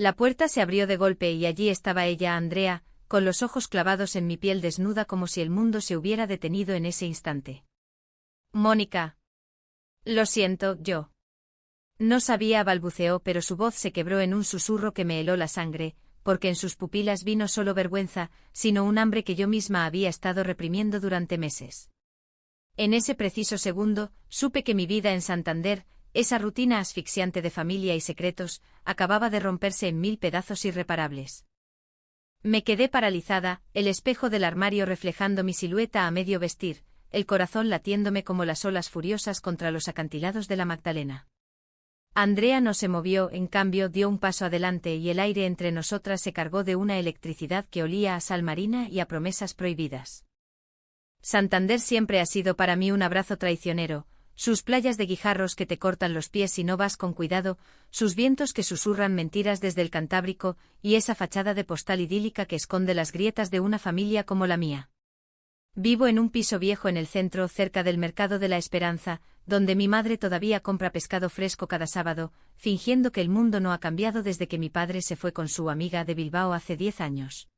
La puerta se abrió de golpe y allí estaba ella, Andrea, con los ojos clavados en mi piel desnuda como si el mundo se hubiera detenido en ese instante. Mónica. Lo siento, yo. No sabía, balbuceó, pero su voz se quebró en un susurro que me heló la sangre, porque en sus pupilas vi no solo vergüenza, sino un hambre que yo misma había estado reprimiendo durante meses. En ese preciso segundo, supe que mi vida en Santander, esa rutina asfixiante de familia y secretos, acababa de romperse en 1000 pedazos irreparables. Me quedé paralizada, el espejo del armario reflejando mi silueta a medio vestir, el corazón latiéndome como las olas furiosas contra los acantilados de la Magdalena. Andrea no se movió, en cambio dio un paso adelante y el aire entre nosotras se cargó de una electricidad que olía a sal marina y a promesas prohibidas. Santander siempre ha sido para mí un abrazo traicionero, sus playas de guijarros que te cortan los pies si no vas con cuidado, sus vientos que susurran mentiras desde el Cantábrico y esa fachada de postal idílica que esconde las grietas de una familia como la mía. Vivo en un piso viejo en el centro, cerca del Mercado de la Esperanza, donde mi madre todavía compra pescado fresco cada sábado, fingiendo que el mundo no ha cambiado desde que mi padre se fue con su amiga de Bilbao hace 10 años.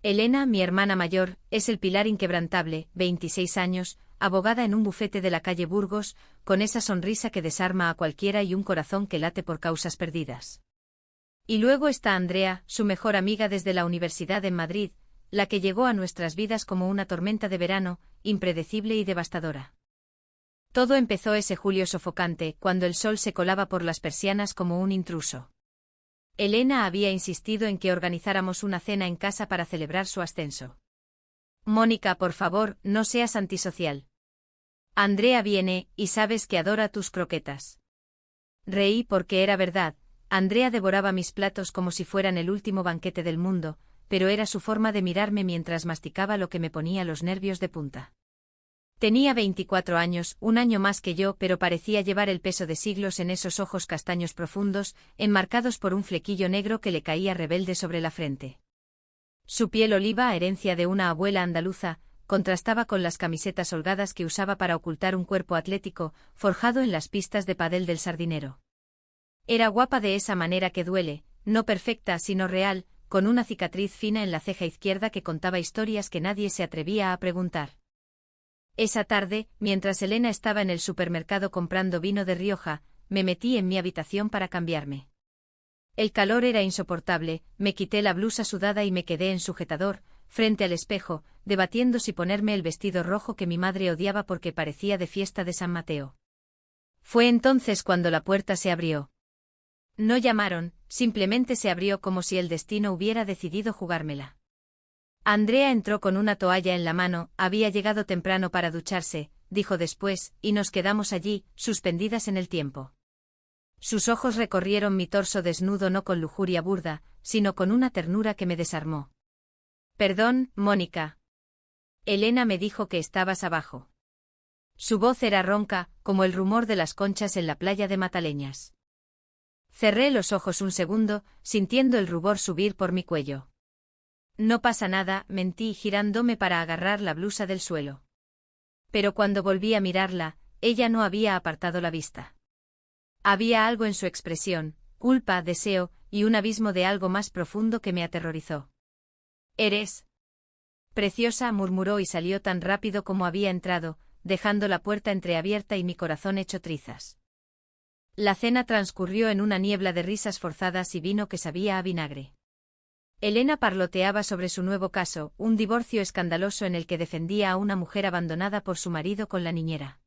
Elena, mi hermana mayor, es el pilar inquebrantable, 26 años, abogada en un bufete de la calle Burgos, con esa sonrisa que desarma a cualquiera y un corazón que late por causas perdidas. Y luego está Andrea, su mejor amiga desde la universidad en Madrid, la que llegó a nuestras vidas como una tormenta de verano, impredecible y devastadora. Todo empezó ese julio sofocante, cuando el sol se colaba por las persianas como un intruso. Elena había insistido en que organizáramos una cena en casa para celebrar su ascenso. Mónica, por favor, no seas antisocial. Andrea viene, y sabes que adora tus croquetas. Reí porque era verdad, Andrea devoraba mis platos como si fueran el último banquete del mundo, pero era su forma de mirarme mientras masticaba lo que me ponía los nervios de punta. Tenía 24 años, un año más que yo, pero parecía llevar el peso de siglos en esos ojos castaños profundos, enmarcados por un flequillo negro que le caía rebelde sobre la frente. Su piel oliva, herencia de una abuela andaluza, contrastaba con las camisetas holgadas que usaba para ocultar un cuerpo atlético, forjado en las pistas de pádel del Sardinero. Era guapa de esa manera que duele, no perfecta sino real, con una cicatriz fina en la ceja izquierda que contaba historias que nadie se atrevía a preguntar. Esa tarde, mientras Elena estaba en el supermercado comprando vino de Rioja, me metí en mi habitación para cambiarme. El calor era insoportable, me quité la blusa sudada y me quedé en sujetador, frente al espejo, debatiendo si ponerme el vestido rojo que mi madre odiaba porque parecía de fiesta de San Mateo. Fue entonces cuando la puerta se abrió. No llamaron, simplemente se abrió como si el destino hubiera decidido jugármela. Andrea entró con una toalla en la mano, había llegado temprano para ducharse, dijo después, y nos quedamos allí, suspendidas en el tiempo. Sus ojos recorrieron mi torso desnudo no con lujuria burda, sino con una ternura que me desarmó. Perdón, Mónica. Elena me dijo que estabas abajo. Su voz era ronca, como el rumor de las conchas en la playa de Mataleñas. Cerré los ojos un segundo, sintiendo el rubor subir por mi cuello. No pasa nada, mentí girándome para agarrar la blusa del suelo. Pero cuando volví a mirarla, ella no había apartado la vista. Había algo en su expresión, culpa, deseo, y un abismo de algo más profundo que me aterrorizó. «Eres preciosa», murmuró y salió tan rápido como había entrado, dejando la puerta entreabierta y mi corazón hecho trizas. La cena transcurrió en una niebla de risas forzadas y vino que sabía a vinagre. Elena parloteaba sobre su nuevo caso, un divorcio escandaloso en el que defendía a una mujer abandonada por su marido con la niñera.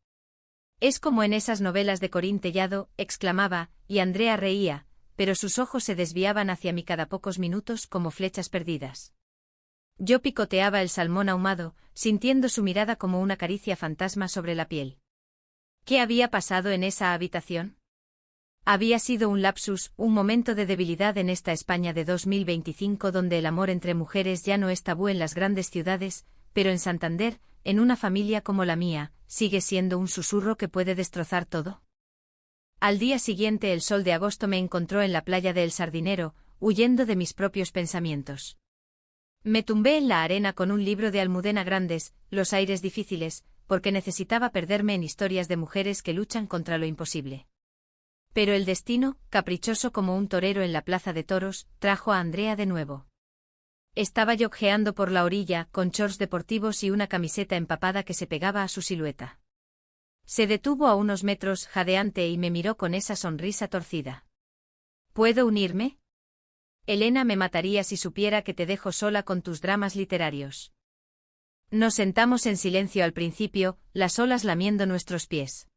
«Es como en esas novelas de Corín Tellado», exclamaba, y Andrea reía, pero sus ojos se desviaban hacia mí cada pocos minutos como flechas perdidas. Yo picoteaba el salmón ahumado, sintiendo su mirada como una caricia fantasma sobre la piel. ¿Qué había pasado en esa habitación? Había sido un lapsus, un momento de debilidad en esta España de 2025 donde el amor entre mujeres ya no es tabú en las grandes ciudades, pero en Santander, en una familia como la mía, sigue siendo un susurro que puede destrozar todo. Al día siguiente el sol de agosto me encontró en la playa de El Sardinero, huyendo de mis propios pensamientos. Me tumbé en la arena con un libro de Almudena Grandes, Los aires difíciles, porque necesitaba perderme en historias de mujeres que luchan contra lo imposible. Pero el destino, caprichoso como un torero en la plaza de toros, trajo a Andrea de nuevo. Estaba yogueando por la orilla, con shorts deportivos y una camiseta empapada que se pegaba a su silueta. Se detuvo a unos metros, jadeante, y me miró con esa sonrisa torcida. ¿Puedo unirme? Elena me mataría si supiera que te dejo sola con tus dramas literarios. Nos sentamos en silencio al principio, las olas lamiendo nuestros pies.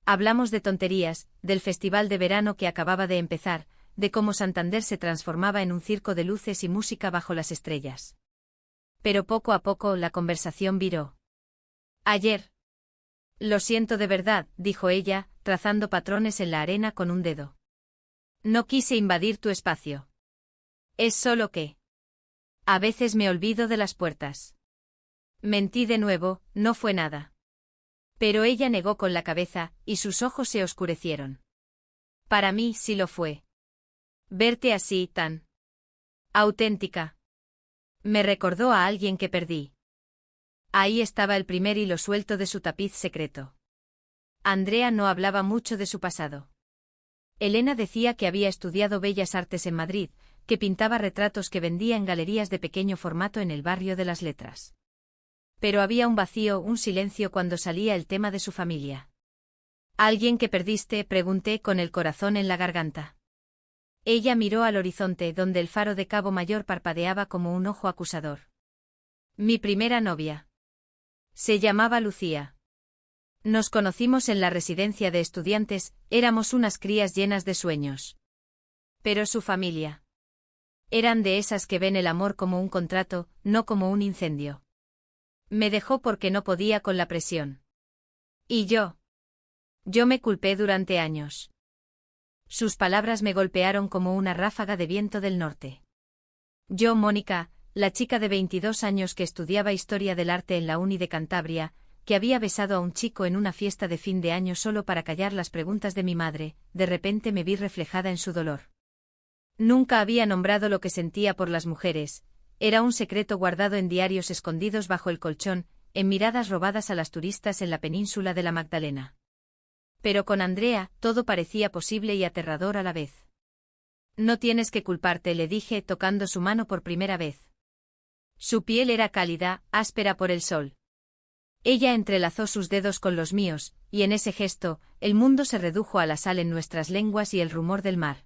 Hablamos de tonterías, del festival de verano que acababa de empezar, de cómo Santander se transformaba en un circo de luces y música bajo las estrellas. Pero poco a poco la conversación viró. Ayer. Lo siento de verdad, dijo ella, trazando patrones en la arena con un dedo. No quise invadir tu espacio. Es solo que... A veces me olvido de las puertas. Mentí de nuevo, no fue nada. Pero ella negó con la cabeza, y sus ojos se oscurecieron. Para mí sí lo fue. Verte así, tan... auténtica. Me recordó a alguien que perdí. Ahí estaba el primer hilo suelto de su tapiz secreto. Andrea no hablaba mucho de su pasado. Elena decía que había estudiado Bellas Artes en Madrid, que pintaba retratos que vendía en galerías de pequeño formato en el barrio de las Letras. Pero había un vacío, un silencio cuando salía el tema de su familia. ¿Alguien que perdiste?, pregunté con el corazón en la garganta. Ella miró al horizonte donde el faro de Cabo Mayor parpadeaba como un ojo acusador. Mi primera novia. Se llamaba Lucía. Nos conocimos en la residencia de estudiantes, éramos unas crías llenas de sueños. Pero su familia. Eran de esas que ven el amor como un contrato, no como un incendio. Me dejó porque no podía con la presión. ¿Y yo? Yo me culpé durante años. Sus palabras me golpearon como una ráfaga de viento del norte. Yo, Mónica, la chica de 22 años que estudiaba Historia del Arte en la Uni de Cantabria, que había besado a un chico en una fiesta de fin de año solo para callar las preguntas de mi madre, de repente me vi reflejada en su dolor. Nunca había nombrado lo que sentía por las mujeres, era un secreto guardado en diarios escondidos bajo el colchón, en miradas robadas a las turistas en la península de la Magdalena. Pero con Andrea, todo parecía posible y aterrador a la vez. No tienes que culparte, le dije, tocando su mano por primera vez. Su piel era cálida, áspera por el sol. Ella entrelazó sus dedos con los míos, y en ese gesto, el mundo se redujo a la sal en nuestras lenguas y el rumor del mar.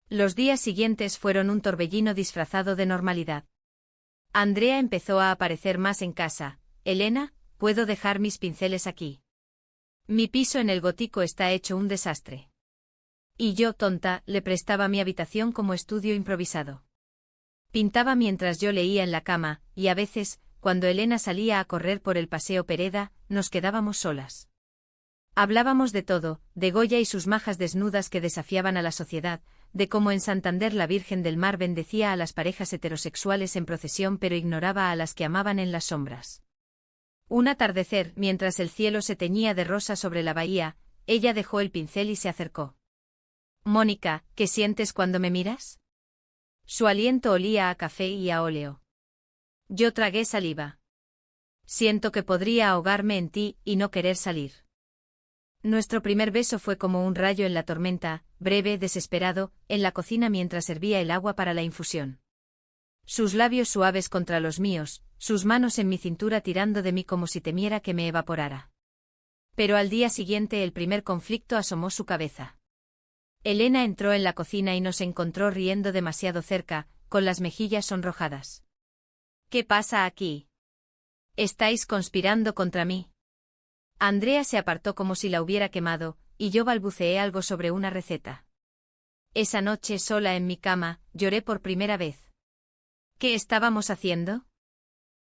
Los días siguientes fueron un torbellino disfrazado de normalidad. Andrea empezó a aparecer más en casa. Elena, ¿puedo dejar mis pinceles aquí? Mi piso en el Gótico está hecho un desastre. Y yo, tonta, le prestaba mi habitación como estudio improvisado. Pintaba mientras yo leía en la cama, y a veces, cuando Elena salía a correr por el Paseo Pereda, nos quedábamos solas. Hablábamos de todo, de Goya y sus majas desnudas que desafiaban a la sociedad, de cómo en Santander la Virgen del Mar bendecía a las parejas heterosexuales en procesión pero ignoraba a las que amaban en las sombras. Un atardecer, mientras el cielo se teñía de rosa sobre la bahía, ella dejó el pincel y se acercó. Mónica, ¿qué sientes cuando me miras? Su aliento olía a café y a óleo. Yo tragué saliva. Siento que podría ahogarme en ti y no querer salir. Nuestro primer beso fue como un rayo en la tormenta, breve, desesperado, en la cocina mientras servía el agua para la infusión. Sus labios suaves contra los míos, sus manos en mi cintura tirando de mí como si temiera que me evaporara. Pero al día siguiente el primer conflicto asomó su cabeza. Elena entró en la cocina y nos encontró riendo demasiado cerca, con las mejillas sonrojadas. ¿Qué pasa aquí? ¿Estáis conspirando contra mí? Andrea se apartó como si la hubiera quemado, y yo balbuceé algo sobre una receta. Esa noche sola en mi cama, lloré por primera vez. ¿Qué estábamos haciendo?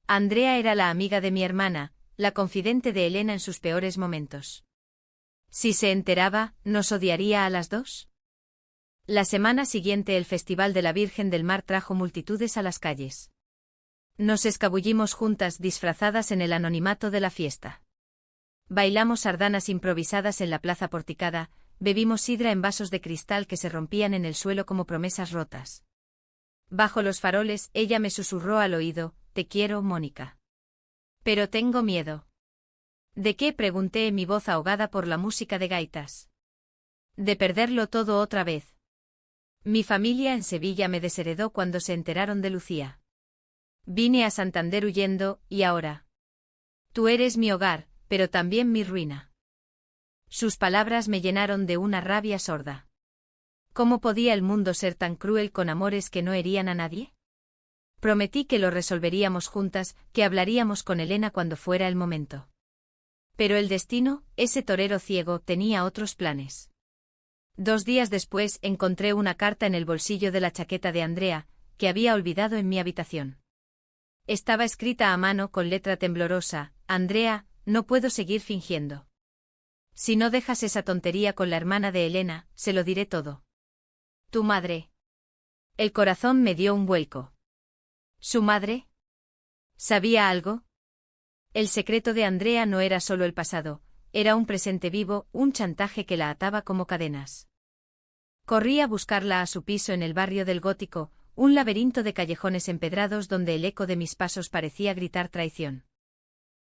Andrea era la amiga de mi hermana, la confidente de Elena en sus peores momentos. Si se enteraba, ¿nos odiaría a las dos? La semana siguiente el Festival de la Virgen del Mar trajo multitudes a las calles. Nos escabullimos juntas disfrazadas en el anonimato de la fiesta. Bailamos sardanas improvisadas en la plaza porticada, bebimos sidra en vasos de cristal que se rompían en el suelo como promesas rotas. Bajo los faroles, ella me susurró al oído, «Te quiero, Mónica». Pero tengo miedo. ¿De qué?, pregunté, mi voz ahogada por la música de gaitas. De perderlo todo otra vez. Mi familia en Sevilla me desheredó cuando se enteraron de Lucía. Vine a Santander huyendo, y ahora. Tú eres mi hogar, pero también mi ruina. Sus palabras me llenaron de una rabia sorda. ¿Cómo podía el mundo ser tan cruel con amores que no herían a nadie? Prometí que lo resolveríamos juntas, que hablaríamos con Elena cuando fuera el momento. Pero el destino, ese torero ciego, tenía otros planes. 2 días después encontré una carta en el bolsillo de la chaqueta de Andrea, que había olvidado en mi habitación. Estaba escrita a mano con letra temblorosa: Andrea, no puedo seguir fingiendo. Si no dejas esa tontería con la hermana de Elena, se lo diré todo. Tu madre. El corazón me dio un vuelco. ¿Su madre? ¿Sabía algo? El secreto de Andrea no era solo el pasado, era un presente vivo, un chantaje que la ataba como cadenas. Corrí a buscarla a su piso en el barrio del Gótico, un laberinto de callejones empedrados donde el eco de mis pasos parecía gritar traición.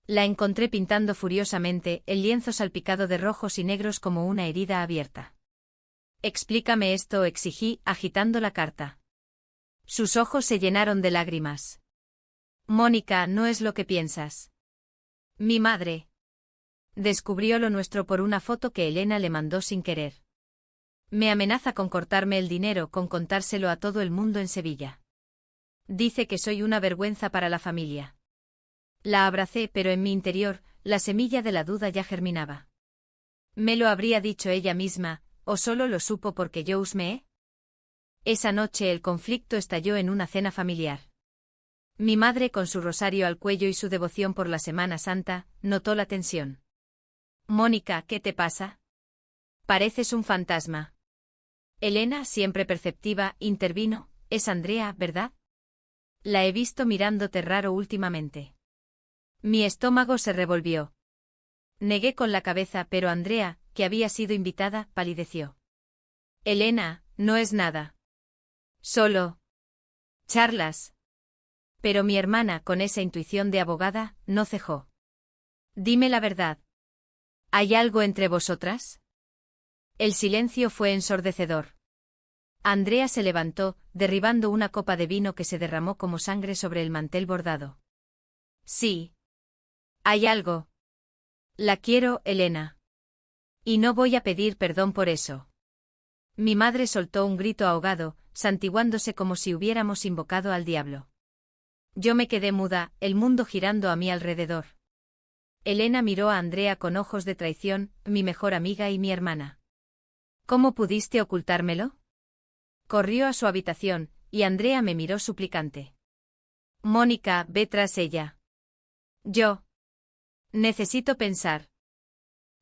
La encontré pintando furiosamente, el lienzo salpicado de rojos y negros como una herida abierta. Explícame esto, exigí, agitando la carta. Sus ojos se llenaron de lágrimas. Mónica, no es lo que piensas. Mi madre descubrió lo nuestro por una foto que Elena le mandó sin querer. Me amenaza con cortarme el dinero, con contárselo a todo el mundo en Sevilla. Dice que soy una vergüenza para la familia. La abracé, pero en mi interior, la semilla de la duda ya germinaba. ¿Me lo habría dicho ella misma, o solo lo supo porque yo husmeé? Esa noche el conflicto estalló en una cena familiar. Mi madre, con su rosario al cuello y su devoción por la Semana Santa, notó la tensión. Mónica, ¿qué te pasa? Pareces un fantasma. Elena, siempre perceptiva, intervino: es Andrea, ¿verdad? La he visto mirándote raro últimamente. Mi estómago se revolvió. Negué con la cabeza, pero Andrea, que había sido invitada, palideció. Elena, no es nada. Solo charlas. Pero mi hermana, con esa intuición de abogada, no cejó. Dime la verdad. ¿Hay algo entre vosotras? El silencio fue ensordecedor. Andrea se levantó, derribando una copa de vino que se derramó como sangre sobre el mantel bordado. Sí. Hay algo. La quiero, Elena. Y no voy a pedir perdón por eso. Mi madre soltó un grito ahogado, santiguándose como si hubiéramos invocado al diablo. Yo me quedé muda, el mundo girando a mi alrededor. Elena miró a Andrea con ojos de traición, mi mejor amiga y mi hermana. ¿Cómo pudiste ocultármelo? Corrió a su habitación, y Andrea me miró suplicante. Mónica, ve tras ella. Yo. Necesito pensar.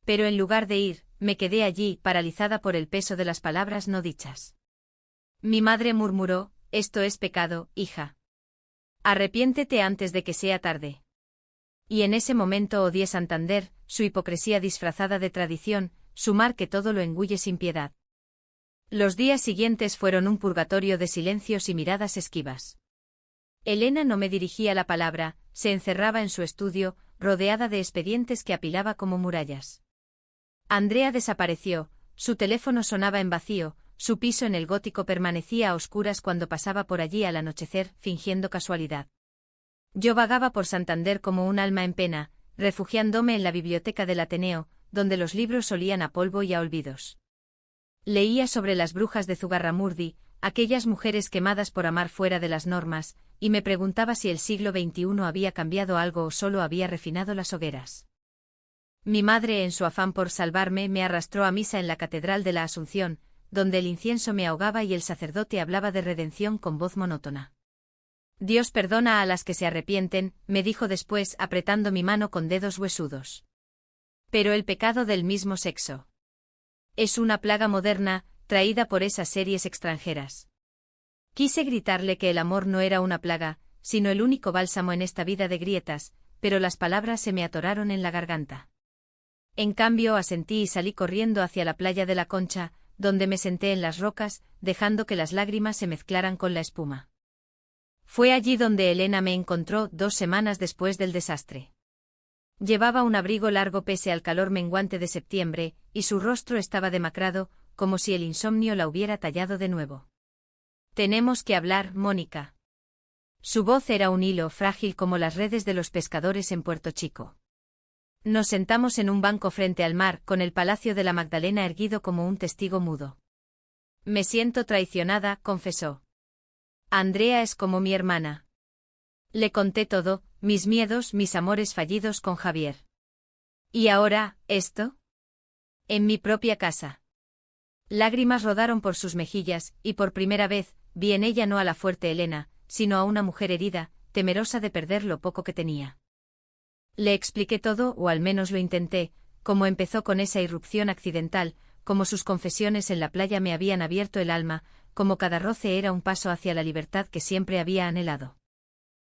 Pero en lugar de ir, me quedé allí, paralizada por el peso de las palabras no dichas. Mi madre murmuró: esto es pecado, hija. Arrepiéntete antes de que sea tarde. Y en ese momento odié Santander, su hipocresía disfrazada de tradición, su mar que todo lo engulle sin piedad. Los días siguientes fueron un purgatorio de silencios y miradas esquivas. Elena no me dirigía la palabra, se encerraba en su estudio, rodeada de expedientes que apilaba como murallas. Andrea desapareció, su teléfono sonaba en vacío, su piso en el Gótico permanecía a oscuras cuando pasaba por allí al anochecer, fingiendo casualidad. Yo vagaba por Santander como un alma en pena, refugiándome en la biblioteca del Ateneo, donde los libros olían a polvo y a olvidos. Leía sobre las brujas de Zugarramurdi, aquellas mujeres quemadas por amar fuera de las normas, y me preguntaba si el siglo XXI había cambiado algo o solo había refinado las hogueras. Mi madre, en su afán por salvarme, me arrastró a misa en la Catedral de la Asunción, donde el incienso me ahogaba y el sacerdote hablaba de redención con voz monótona. Dios perdona a las que se arrepienten, me dijo después, apretando mi mano con dedos huesudos. Pero el pecado del mismo sexo es una plaga moderna, traída por esas series extranjeras. Quise gritarle que el amor no era una plaga, sino el único bálsamo en esta vida de grietas, pero las palabras se me atoraron en la garganta. En cambio asentí y salí corriendo hacia la playa de la Concha, donde me senté en las rocas, dejando que las lágrimas se mezclaran con la espuma. Fue allí donde Elena me encontró 2 semanas después del desastre. Llevaba un abrigo largo pese al calor menguante de septiembre, y su rostro estaba demacrado, como si el insomnio la hubiera tallado de nuevo. Tenemos que hablar, Mónica. Su voz era un hilo frágil como las redes de los pescadores en Puerto Chico. Nos sentamos en un banco frente al mar, con el Palacio de la Magdalena erguido como un testigo mudo. Me siento traicionada, confesó. Andrea es como mi hermana. Le conté todo, mis miedos, mis amores fallidos con Javier. ¿Y ahora, esto? En mi propia casa. Lágrimas rodaron por sus mejillas, y por primera vez, vi en ella no a la fuerte Elena, sino a una mujer herida, temerosa de perder lo poco que tenía. Le expliqué todo, o al menos lo intenté, cómo empezó con esa irrupción accidental, cómo sus confesiones en la playa me habían abierto el alma, cómo cada roce era un paso hacia la libertad que siempre había anhelado.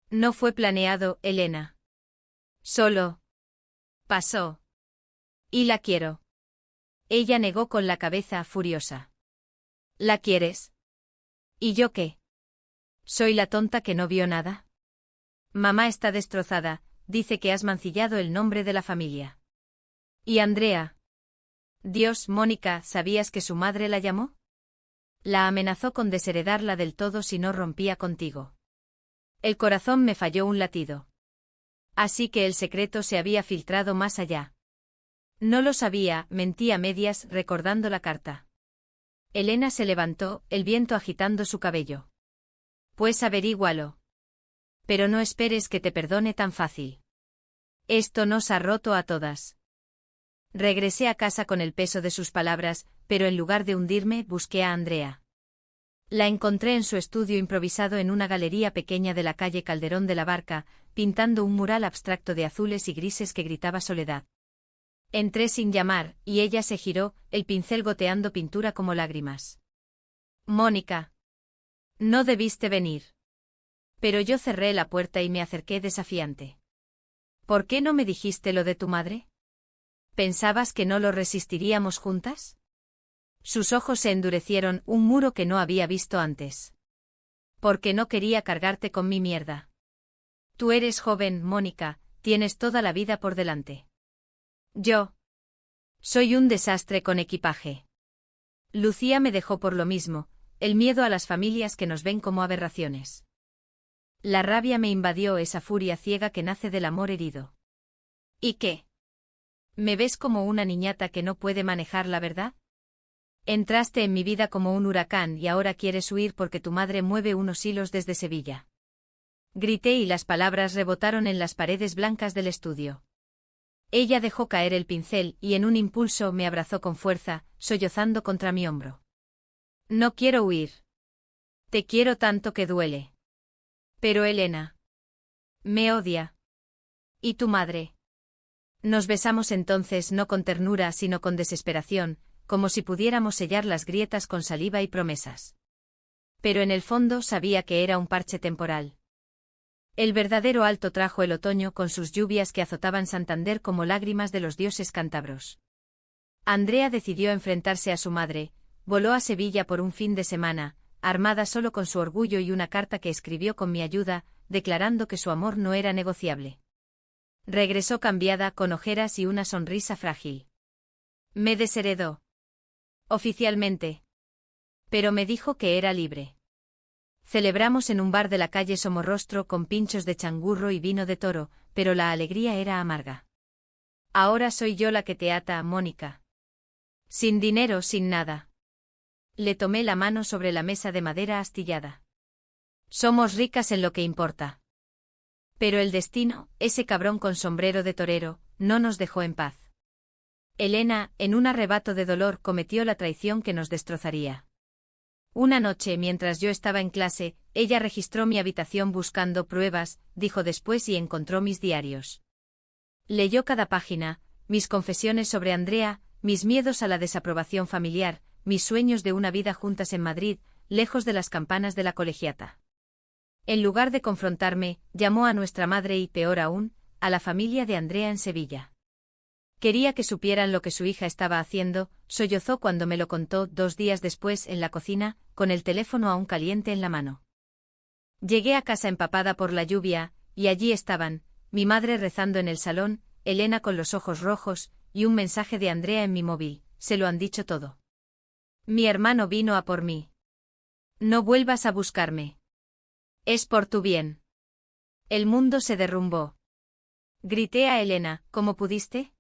No fue planeado, Elena. Solo pasó. Y la quiero. Ella negó con la cabeza, furiosa. ¿La quieres? ¿Y yo qué? ¿Soy la tonta que no vio nada? Mamá está destrozada, dice que has mancillado el nombre de la familia. ¿Y Andrea? Dios, Mónica, ¿sabías que su madre la llamó? La amenazó con desheredarla del todo si no rompía contigo. El corazón me falló un latido. Así que el secreto se había filtrado más allá. No lo sabía, mentí a medias, recordando la carta. Elena se levantó, el viento agitando su cabello. Pues averígualo. Pero no esperes que te perdone tan fácil. Esto nos ha roto a todas. Regresé a casa con el peso de sus palabras, pero en lugar de hundirme, busqué a Andrea. La encontré en su estudio improvisado en una galería pequeña de la calle Calderón de la Barca, pintando un mural abstracto de azules y grises que gritaba soledad. Entré sin llamar, y ella se giró, el pincel goteando pintura como lágrimas. Mónica. No debiste venir. Pero yo cerré la puerta y me acerqué desafiante. ¿Por qué no me dijiste lo de tu madre? ¿Pensabas que no lo resistiríamos juntas? Sus ojos se endurecieron, un muro que no había visto antes. Porque no quería cargarte con mi mierda. Tú eres joven, Mónica, tienes toda la vida por delante. Yo soy un desastre con equipaje. Lucía me dejó por lo mismo, el miedo a las familias que nos ven como aberraciones. La rabia me invadió, esa furia ciega que nace del amor herido. ¿Y qué? ¿Me ves como una niñata que no puede manejar la verdad? Entraste en mi vida como un huracán y ahora quieres huir porque tu madre mueve unos hilos desde Sevilla. Grité y las palabras rebotaron en las paredes blancas del estudio. Ella dejó caer el pincel y en un impulso me abrazó con fuerza, sollozando contra mi hombro. No quiero huir. Te quiero tanto que duele. Pero Elena me odia. ¿Y tu madre? Nos besamos entonces no con ternura sino con desesperación, como si pudiéramos sellar las grietas con saliva y promesas. Pero en el fondo sabía que era un parche temporal. El verdadero alto trajo el otoño con sus lluvias que azotaban Santander como lágrimas de los dioses cántabros. Andrea decidió enfrentarse a su madre, voló a Sevilla por un fin de semana, armada solo con su orgullo y una carta que escribió con mi ayuda, declarando que su amor no era negociable. Regresó cambiada, con ojeras y una sonrisa frágil. Me desheredó. Oficialmente. Pero me dijo que era libre. Celebramos en un bar de la calle Somorrostro con pinchos de changurro y vino de toro, pero la alegría era amarga. Ahora soy yo la que te ata, Mónica. Sin dinero, sin nada. Le tomé la mano sobre la mesa de madera astillada. Somos ricas en lo que importa. Pero el destino, ese cabrón con sombrero de torero, no nos dejó en paz. Elena, en un arrebato de dolor, cometió la traición que nos destrozaría. Una noche, mientras yo estaba en clase, ella registró mi habitación buscando pruebas, dijo después, y encontró mis diarios. Leyó cada página, mis confesiones sobre Andrea, mis miedos a la desaprobación familiar, mis sueños de una vida juntas en Madrid, lejos de las campanas de la colegiata. En lugar de confrontarme, llamó a nuestra madre y, peor aún, a la familia de Andrea en Sevilla. Quería que supieran lo que su hija estaba haciendo, sollozó cuando me lo contó 2 días después en la cocina, con el teléfono aún caliente en la mano. Llegué a casa empapada por la lluvia, y allí estaban, mi madre rezando en el salón, Elena con los ojos rojos, y un mensaje de Andrea en mi móvil. Se lo han dicho todo. Mi hermano vino a por mí. No vuelvas a buscarme. Es por tu bien. El mundo se derrumbó. Grité a Elena, ¿cómo pudiste?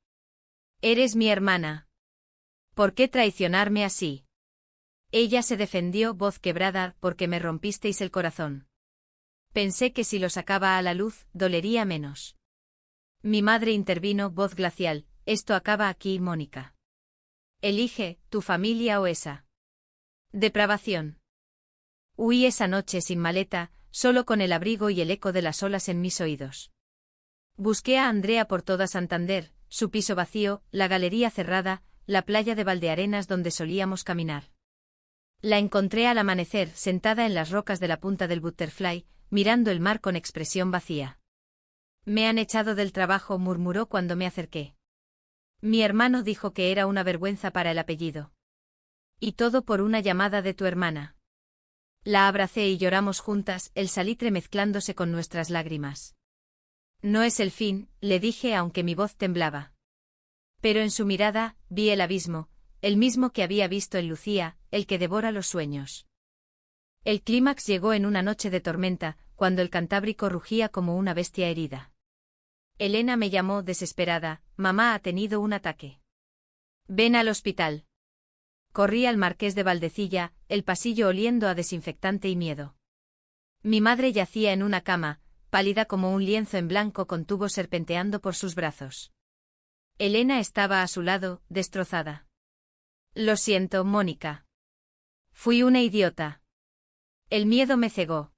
Eres mi hermana. ¿Por qué traicionarme así? Ella se defendió, voz quebrada, porque me rompisteis el corazón. Pensé que si lo sacaba a la luz, dolería menos. Mi madre intervino, voz glacial, esto acaba aquí, Mónica. Elige, tu familia o esa. Depravación. Huí esa noche sin maleta, solo con el abrigo y el eco de las olas en mis oídos. Busqué a Andrea por toda Santander, su piso vacío, la galería cerrada, la playa de Valdearenas donde solíamos caminar. La encontré al amanecer, sentada en las rocas de la punta del Butterfly, mirando el mar con expresión vacía. Me han echado del trabajo, murmuró cuando me acerqué. Mi hermano dijo que era una vergüenza para el apellido. Y todo por una llamada de tu hermana. La abracé y lloramos juntas, el salitre mezclándose con nuestras lágrimas. No es el fin, le dije aunque mi voz temblaba. Pero en su mirada, vi el abismo, el mismo que había visto en Lucía, el que devora los sueños. El clímax llegó en una noche de tormenta, cuando el Cantábrico rugía como una bestia herida. Elena me llamó desesperada, mamá ha tenido un ataque. Ven al hospital. Corrí al Marqués de Valdecilla, el pasillo oliendo a desinfectante y miedo. Mi madre yacía en una cama, pálida como un lienzo en blanco con tubos serpenteando por sus brazos. Elena estaba a su lado, destrozada. Lo siento, Mónica. Fui una idiota. El miedo me cegó.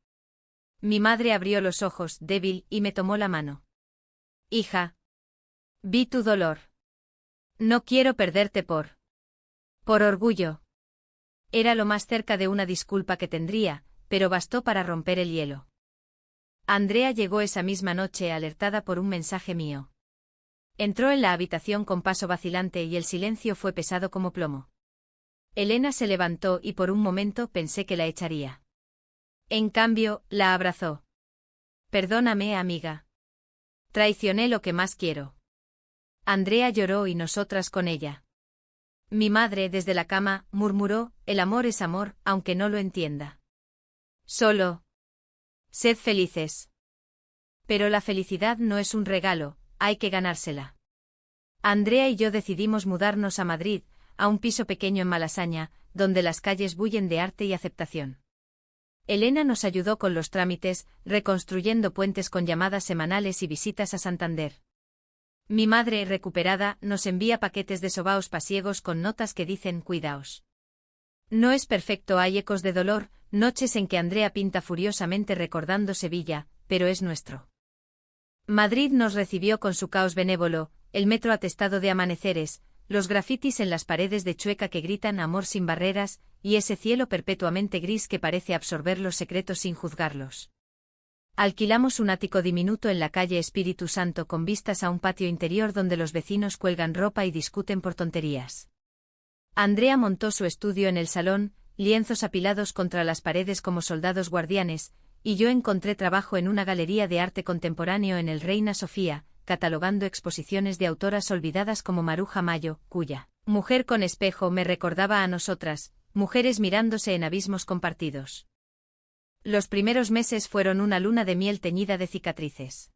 Mi madre abrió los ojos, débil, y me tomó la mano. Hija. Vi tu dolor. No quiero perderte por orgullo. Era lo más cerca de una disculpa que tendría, pero bastó para romper el hielo. Andrea llegó esa misma noche alertada por un mensaje mío. Entró en la habitación con paso vacilante y el silencio fue pesado como plomo. Elena se levantó y por un momento pensé que la echaría. En cambio, la abrazó. Perdóname, amiga. Traicioné lo que más quiero. Andrea lloró y nosotras con ella. Mi madre, desde la cama, murmuró, el amor es amor, aunque no lo entienda. Solo. Sed felices. Pero la felicidad no es un regalo, hay que ganársela. Andrea y yo decidimos mudarnos a Madrid, a un piso pequeño en Malasaña, donde las calles bullen de arte y aceptación. Elena nos ayudó con los trámites, reconstruyendo puentes con llamadas semanales y visitas a Santander. Mi madre, recuperada, nos envía paquetes de sobaos pasiegos con notas que dicen cuidaos. No es perfecto, hay ecos de dolor, noches en que Andrea pinta furiosamente recordando Sevilla, pero es nuestro. Madrid nos recibió con su caos benévolo, el metro atestado de amaneceres, los grafitis en las paredes de Chueca que gritan amor sin barreras, y ese cielo perpetuamente gris que parece absorber los secretos sin juzgarlos. Alquilamos un ático diminuto en la calle Espíritu Santo con vistas a un patio interior donde los vecinos cuelgan ropa y discuten por tonterías. Andrea montó su estudio en el salón, lienzos apilados contra las paredes como soldados guardianes, y yo encontré trabajo en una galería de arte contemporáneo en el Reina Sofía, catalogando exposiciones de autoras olvidadas como Maruja Mayo, cuya mujer con espejo me recordaba a nosotras, mujeres mirándose en abismos compartidos. Los primeros meses fueron una luna de miel teñida de cicatrices.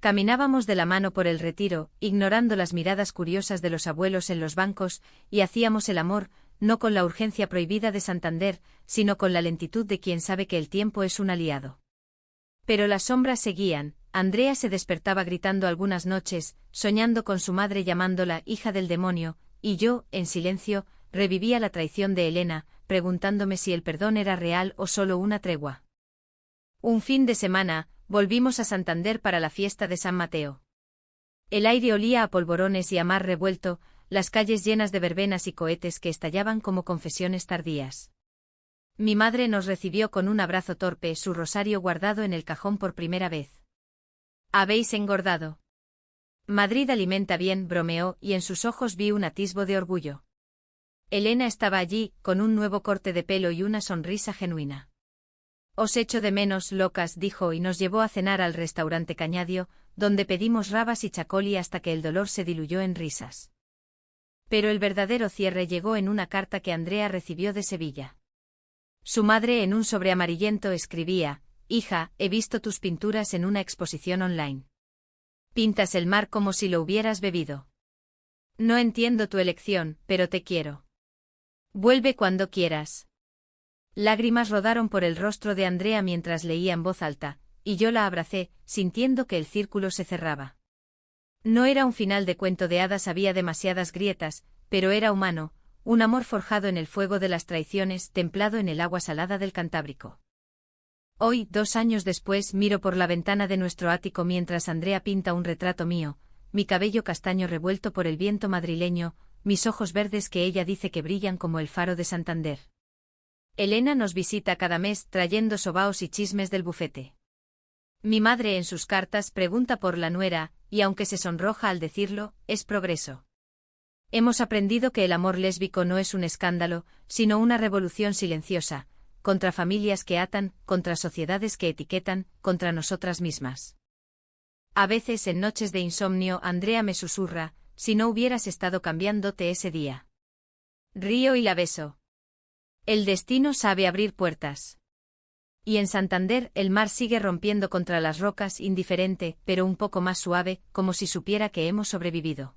Caminábamos de la mano por el Retiro, ignorando las miradas curiosas de los abuelos en los bancos, y hacíamos el amor, no con la urgencia prohibida de Santander, sino con la lentitud de quien sabe que el tiempo es un aliado. Pero las sombras seguían, Andrea se despertaba gritando algunas noches, soñando con su madre llamándola hija del demonio, y yo, en silencio, revivía la traición de Elena, preguntándome si el perdón era real o solo una tregua. Un fin de semana, volvimos a Santander para la fiesta de San Mateo. El aire olía a polvorones y a mar revuelto, las calles llenas de verbenas y cohetes que estallaban como confesiones tardías. Mi madre nos recibió con un abrazo torpe, su rosario guardado en el cajón por primera vez. «Habéis engordado». Madrid alimenta bien, bromeó, y en sus ojos vi un atisbo de orgullo. Elena estaba allí, con un nuevo corte de pelo y una sonrisa genuina. «Os echo de menos, locas», dijo y nos llevó a cenar al restaurante Cañadio, donde pedimos rabas y chacoli hasta que el dolor se diluyó en risas. Pero el verdadero cierre llegó en una carta que Andrea recibió de Sevilla. Su madre en un sobre amarillento escribía: «Hija, he visto tus pinturas en una exposición online. Pintas el mar como si lo hubieras bebido. No entiendo tu elección, pero te quiero. Vuelve cuando quieras». Lágrimas rodaron por el rostro de Andrea mientras leía en voz alta, y yo la abracé, sintiendo que el círculo se cerraba. No era un final de cuento de hadas, había demasiadas grietas, pero era humano, un amor forjado en el fuego de las traiciones, templado en el agua salada del Cantábrico. Hoy, 2 años después, miro por la ventana de nuestro ático mientras Andrea pinta un retrato mío, mi cabello castaño revuelto por el viento madrileño, mis ojos verdes que ella dice que brillan como el faro de Santander. Elena nos visita cada mes trayendo sobaos y chismes del bufete. Mi madre en sus cartas pregunta por la nuera, y aunque se sonroja al decirlo, es progreso. Hemos aprendido que el amor lésbico no es un escándalo, sino una revolución silenciosa, contra familias que atan, contra sociedades que etiquetan, contra nosotras mismas. A veces en noches de insomnio Andrea me susurra: «Si no hubieras estado cambiándote ese día». Río y la beso. El destino sabe abrir puertas. Y en Santander el mar sigue rompiendo contra las rocas, indiferente, pero un poco más suave, como si supiera que hemos sobrevivido.